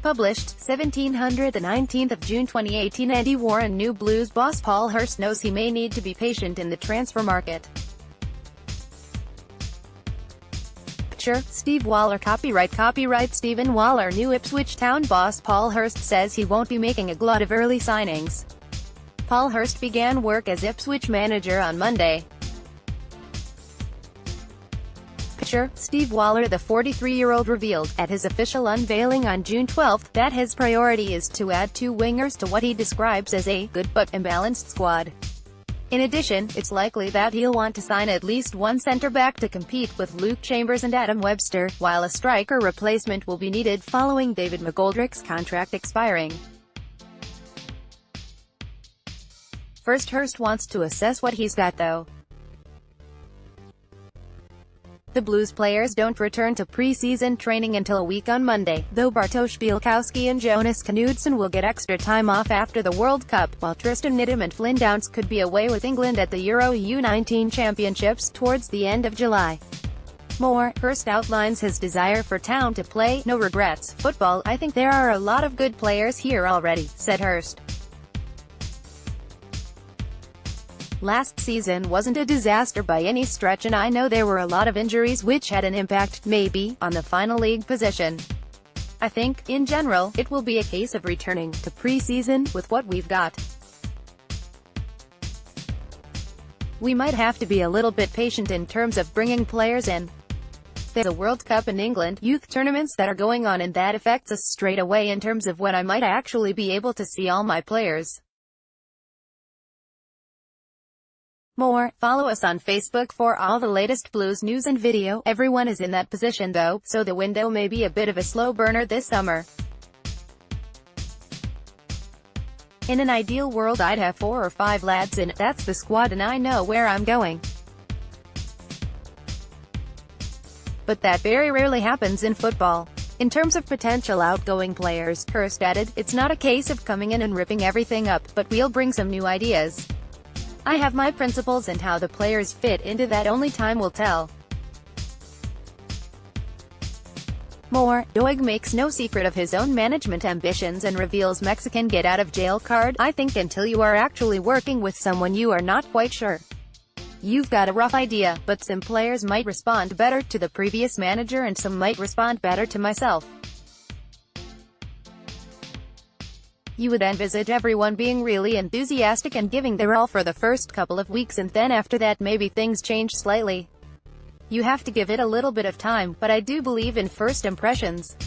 Published, 1700 the 19th of June 2018. Andy Warren knew Blues boss Paul Hurst knows he may need to be patient in the transfer market. Picture, Steve Waller. Copyright Stephen Waller. New Ipswich Town boss Paul Hurst says he won't be making a glut of early signings. Paul Hurst began work as Ipswich manager on Monday. Picture, Steve Waller. The 43-year-old revealed, at his official unveiling on June 12, that his priority is to add 2 wingers to what he describes as a good but imbalanced squad. In addition, it's likely that he'll want to sign at least one centre-back to compete with Luke Chambers and Adam Webster, while a striker replacement will be needed following David McGoldrick's contract expiring. First, Hurst wants to assess what he's got though. The Blues players don't return to pre-season training until a week on Monday, though Bartosz Bielkowski and Jonas Knudsen will get extra time off after the World Cup, while Tristan Nidham and Flynn Downs could be away with England at the Euro U19 Championships towards the end of July. More, Hurst outlines his desire for Town to play no regrets football. I think there are a lot of good players here already, said Hurst. Last season wasn't a disaster by any stretch, and I know there were a lot of injuries which had an impact, maybe, on the final league position. I think, in general, it will be a case of returning to pre-season with what we've got. We might have to be a little bit patient in terms of bringing players in. There's a World Cup in England, youth tournaments that are going on, and that affects us straight away in terms of when I might actually be able to see all my players. More, follow us on Facebook for all the latest Blues news and video. Everyone is in that position though, so the window may be a bit of a slow burner this summer. In an ideal world I'd have 4 or 5 lads in, that's the squad, and I know where I'm going. But that very rarely happens in football. In terms of potential outgoing players, Hurst added, it's not a case of coming in and ripping everything up, but we'll bring some new ideas. I have my principles, and how the players fit into that only time will tell. More, Doig makes no secret of his own management ambitions and reveals Mexican get-out-of-jail card. I think until you are actually working with someone you are not quite sure. You've got a rough idea, but some players might respond better to the previous manager and some might respond better to myself. You would envisage everyone being really enthusiastic and giving their all for the first couple of weeks, and then after that maybe things change slightly. You have to give it a little bit of time, but I do believe in first impressions.